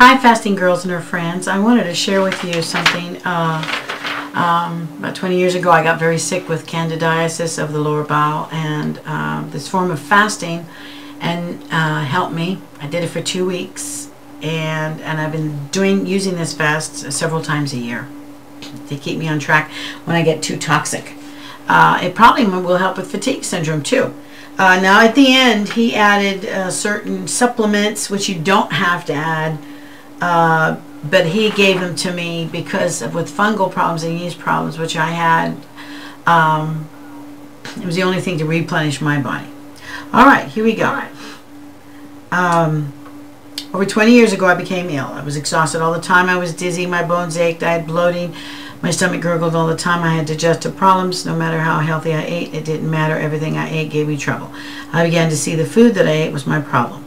Hi, fasting girls and her friends. I wanted to share with you something. About 20 years ago, I got very sick with candidiasis of the lower bowel, and this form of fasting helped me. I did it for 2 weeks, and I've been using this fast several times a year to keep me on track when I get too toxic. It probably will help with fatigue syndrome too. Now at the end, he added certain supplements which you don't have to add, but he gave them to me because with fungal problems and yeast problems, which I had. It was the only thing to replenish my body. All right, here we go. Over 20 years ago, I became ill. I was exhausted all the time. I was dizzy. My bones ached. I had bloating. My stomach gurgled all the time. I had digestive problems. No matter how healthy I ate, it didn't matter. Everything I ate gave me trouble. I began to see the food that I ate was my problem.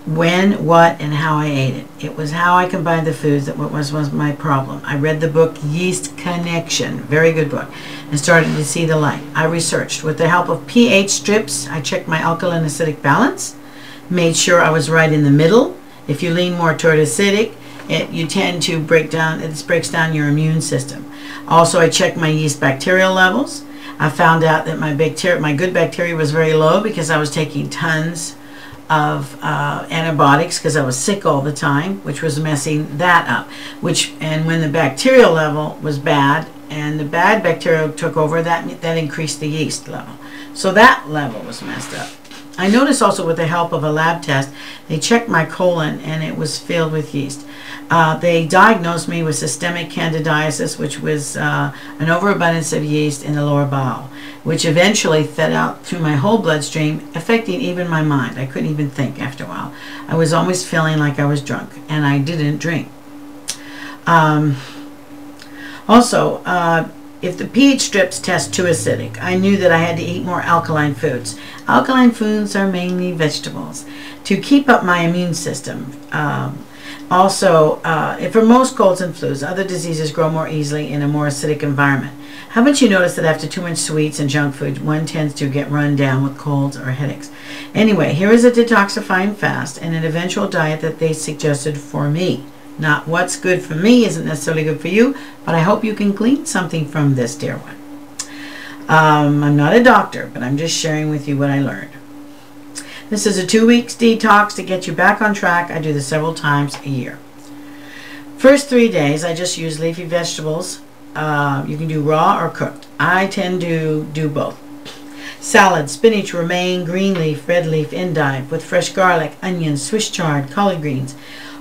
When, what, and how I ate it. It was how I combined the foods that was my problem. I read the book Yeast Connection, very good book, and started to see the light. I researched. With the help of pH strips, I checked my alkaline acidic balance, made sure I was right in the middle. If you lean more toward acidic, you tend to breaks down your immune system. Also, I checked my yeast bacterial levels. I found out that my good bacteria was very low because I was taking tons of antibiotics because I was sick all the time, which was messing that up. And when the bacterial level was bad and the bad bacteria took over, that increased the yeast level. So that level was messed up. I noticed also with the help of a lab test, they checked my colon and it was filled with yeast. They diagnosed me with systemic candidiasis, which was an overabundance of yeast in the lower bowel, which eventually fed out through my whole bloodstream, affecting even my mind. I couldn't even think after a while. I was always feeling like I was drunk, and I didn't drink. If the pH strips test too acidic, I knew that I had to eat more alkaline foods. Alkaline foods are mainly vegetables to keep up my immune system. For most colds and flus, other diseases grow more easily in a more acidic environment. Haven't you noticed that after too much sweets and junk food, one tends to get run down with colds or headaches? Anyway, here is a detoxifying fast and an eventual diet that they suggested for me. Not what's good for me isn't necessarily good for you, but I hope you can glean something from this, dear one. I'm not a doctor, but I'm just sharing with you what I learned. This is a 2 weeks detox to get you back on track. I do this several times a year. First 3 days, I just use leafy vegetables. You can do raw or cooked. I tend to do both. Salad, spinach, romaine, green leaf, red leaf, endive, with fresh garlic, onions, Swiss chard, collard greens,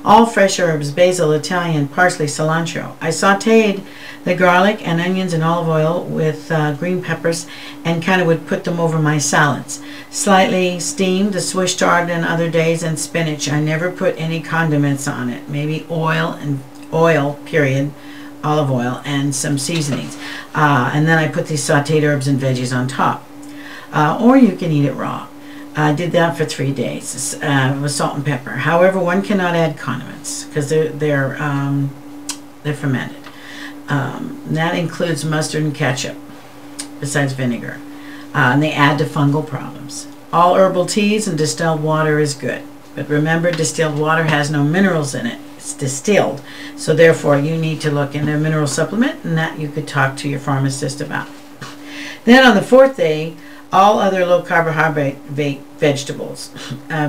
all fresh herbs, basil, Italian, parsley, cilantro. I sauteed the garlic and onions in olive oil with green peppers and kind of would put them over my salads. Slightly steamed the Swiss chard on other days, and spinach. I never put any condiments on it. Maybe oil, period, olive oil, and some seasonings. And then I put these sauteed herbs and veggies on top. Or you can eat it raw. I did that for 3 days with salt and pepper. However, one cannot add condiments because they're fermented. That includes mustard and ketchup, besides vinegar. And they add to fungal problems. All herbal teas and distilled water is good. But remember, distilled water has no minerals in it. It's distilled. So therefore, you need to look into a mineral supplement, and that you could talk to your pharmacist about. Then on the 4th day, all other low carbohydrate vegetables,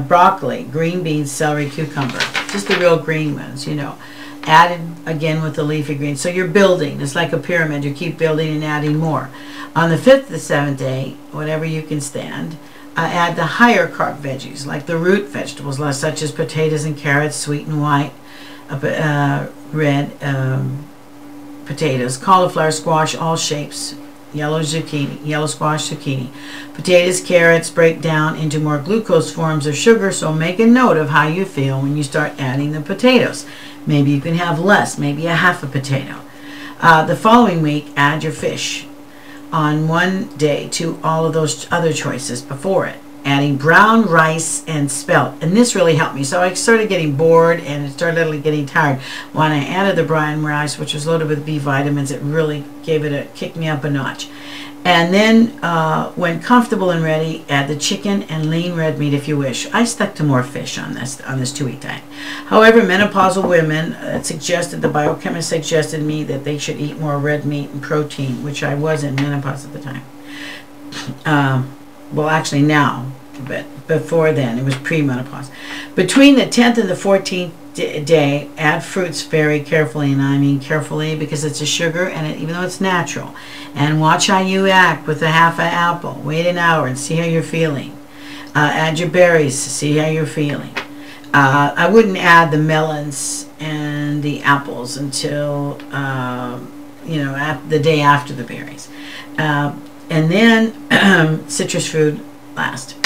broccoli, green beans, celery, cucumber, just the real green ones, added again with the leafy greens. So you're building. It's like a pyramid. You keep building and adding more. On the 5th to 7th day, whatever you can stand, add the higher carb veggies, like the root vegetables, such as potatoes and carrots, sweet and white, red potatoes, cauliflower, squash, all shapes, yellow squash, zucchini. Potatoes, carrots break down into more glucose forms of sugar, so make a note of how you feel when you start adding the potatoes. Maybe you can have less, maybe a half a potato. The following week, add your fish on one day to all of those other choices before it. adding brown rice and spelt. And this really helped me. So I started getting bored and it started getting tired. When I added the brown rice, which was loaded with B vitamins, it really kicked me up a notch. And then when comfortable and ready, add the chicken and lean red meat if you wish. I stuck to more fish on this 2-week diet. However, menopausal women the biochemist suggested me that they should eat more red meat and protein, which I was in menopause at the time. Well, actually now, but before then, it was pre-menopause. Between the 10th and the 14th day, add fruits very carefully, and I mean carefully because it's a sugar, and even though it's natural. And watch how you act with a half an apple. Wait an hour and see how you're feeling. Add your berries, see how you're feeling. I wouldn't add the melons and the apples until the day after the berries. And then citrus fruit last.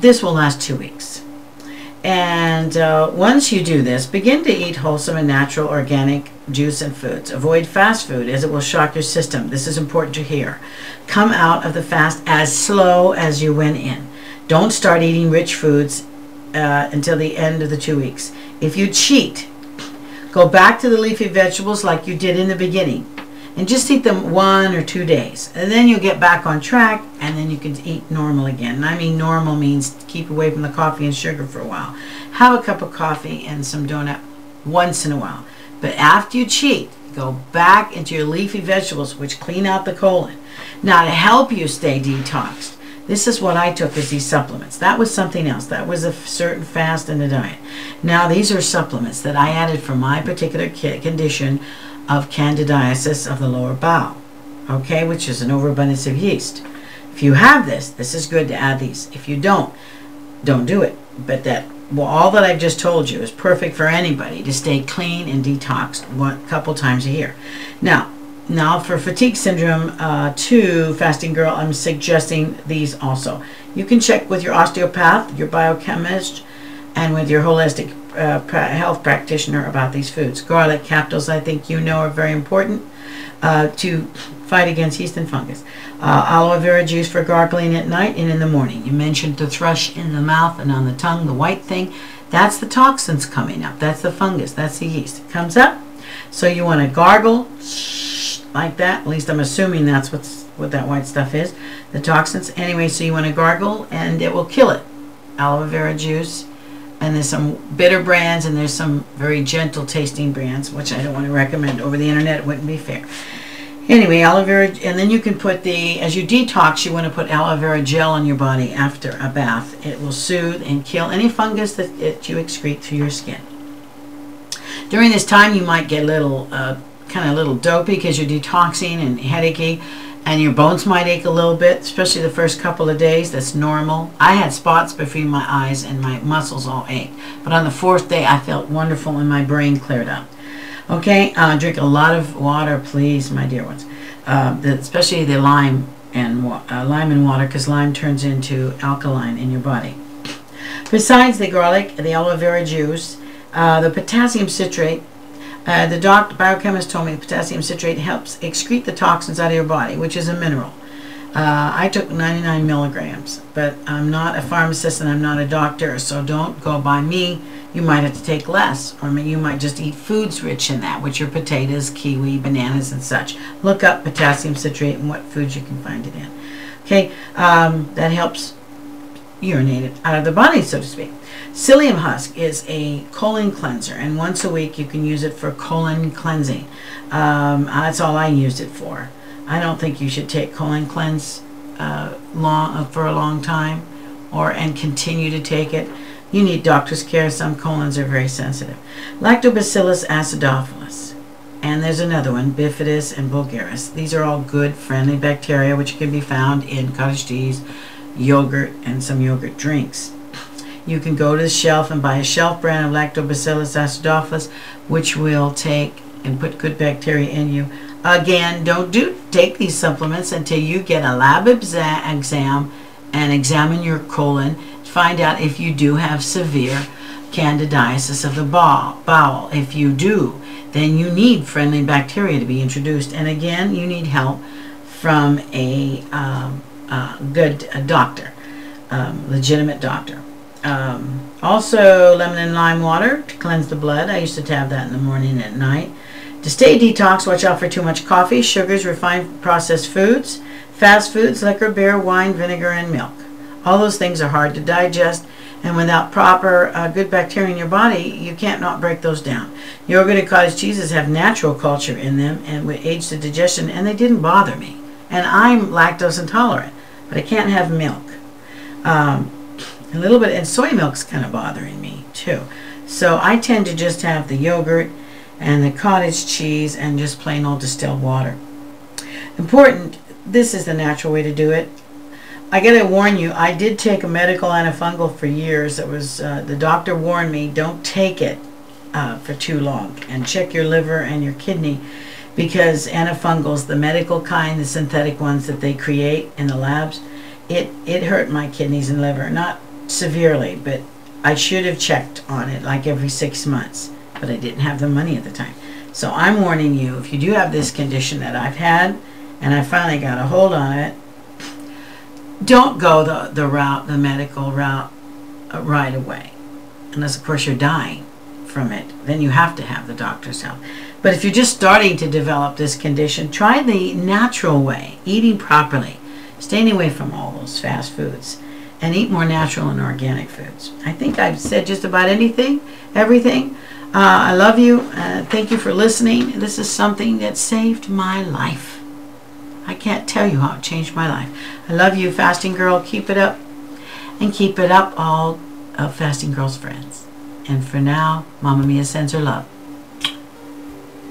This will last 2 weeks. And once you do this, begin to eat wholesome and natural organic juice and foods. Avoid fast food as it will shock your system. This is important to hear. Come out of the fast as slow as you went in. Don't start eating rich foods until the end of the 2 weeks. If you cheat, go back to the leafy vegetables like you did in the beginning. And just eat them 1 or 2 days. And then you'll get back on track, and then you can eat normal again. And I mean normal means keep away from the coffee and sugar for a while. Have a cup of coffee and some donut once in a while. But after you cheat, go back into your leafy vegetables, which clean out the colon. Now, to help you stay detoxed, this is what I took as these supplements. That was something else. That was a certain fast in the diet. Now, these are supplements that I added for my particular condition of candidiasis of the lower bowel, okay, which is an overabundance of yeast. If you have this is good to add these. If you don't do it. But all that I've just told you is perfect for anybody to stay clean and detoxed a couple times a year. Now for fatigue syndrome 2, fasting girl, I'm suggesting these also. You can check with your osteopath, your biochemist, and with your holistic health practitioner about these foods. Garlic capsules, I think you know, are very important to fight against yeast and fungus. Aloe vera juice for gargling at night and in the morning. You mentioned the thrush in the mouth and on the tongue, the white thing. That's the toxins coming up. That's the fungus. That's the yeast. It comes up. So you want to gargle like that. At least I'm assuming that's what that white stuff is. The toxins. Anyway, so you want to gargle and it will kill it. Aloe vera juice. And there's some bitter brands and there's some very gentle tasting brands, which I don't want to recommend over the internet. It wouldn't be fair. Anyway, aloe vera, and then you can put as you detox, you want to put aloe vera gel on your body after a bath. It will soothe and kill any fungus that you excrete through your skin. During this time, you might get a little, kind of a little dopey because you're detoxing and headachy. And your bones might ache a little bit, especially the first couple of days. That's normal. I had spots between my eyes and my muscles all ached. But on the 4th day, I felt wonderful and my brain cleared up. Okay, drink a lot of water, please, my dear ones. Especially the lime and water, because lime turns into alkaline in your body. Besides the garlic, the aloe vera juice, the potassium citrate, the biochemist told me potassium citrate helps excrete the toxins out of your body, which is a mineral. I took 99 milligrams, but I'm not a pharmacist and I'm not a doctor, so don't go by me. You might have to take less, or you might just eat foods rich in that, which are potatoes, kiwi, bananas, and such. Look up potassium citrate and what foods you can find it in. Okay, that helps urinate it out of the body, so to speak. Psyllium husk is a colon cleanser, and once a week you can use it for colon cleansing. That's all I used it for. I don't think you should take colon cleanse for a long time and continue to take it. You need doctor's care. Some colons are very sensitive. Lactobacillus acidophilus. And there's another one, Bifidus and Bulgaris. These are all good, friendly bacteria which can be found in cottage cheese, yogurt, and some yogurt drinks. You can go to the shelf and buy a shelf brand of Lactobacillus acidophilus, which will take and put good bacteria in you. Again, don't take these supplements until you get a lab exam and examine your colon. Find out if you do have severe candidiasis of the bowel. If you do, then you need friendly bacteria to be introduced. And again, you need help from a good doctor. legitimate doctor. Also, lemon and lime water to cleanse the blood. I used to have that in the morning and at night. To stay detox, watch out for too much coffee, sugars, refined processed foods, fast foods, liquor, beer, wine, vinegar, and milk. All those things are hard to digest, and without proper good bacteria in your body, you can't not break those down. Yogurt and cottage cheeses have natural culture in them and would aid the digestion, and they didn't bother me. And I'm lactose intolerant, but I can't have milk. A little bit, and soy milk's kind of bothering me too. So I tend to just have the yogurt and the cottage cheese and just plain old distilled water. Important, this is the natural way to do it. I gotta warn you, I did take a medical antifungal for years. It was the doctor warned me, don't take it for too long, and check your liver and your kidney, because antifungals, the medical kind, the synthetic ones that they create in the labs, it hurt my kidneys and liver. Not severely, but I should have checked on it like every 6 months, but I didn't have the money at the time. So I'm warning you, if you do have this condition that I've had, and I finally got a hold on it, don't go the medical route right away, unless of course you're dying from it. Then you have to have the doctor's help. But if you're just starting to develop this condition, try the natural way, eating properly, staying away from all those fast foods, and eat more natural and organic foods. I think I've said just about everything. I love you. Thank you for listening. This is something that saved my life. I can't tell you how it changed my life. I love you, Fasting Girl. Keep it up. And keep it up, all of Fasting Girl's friends. And for now, Mama Mia sends her love.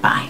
Bye.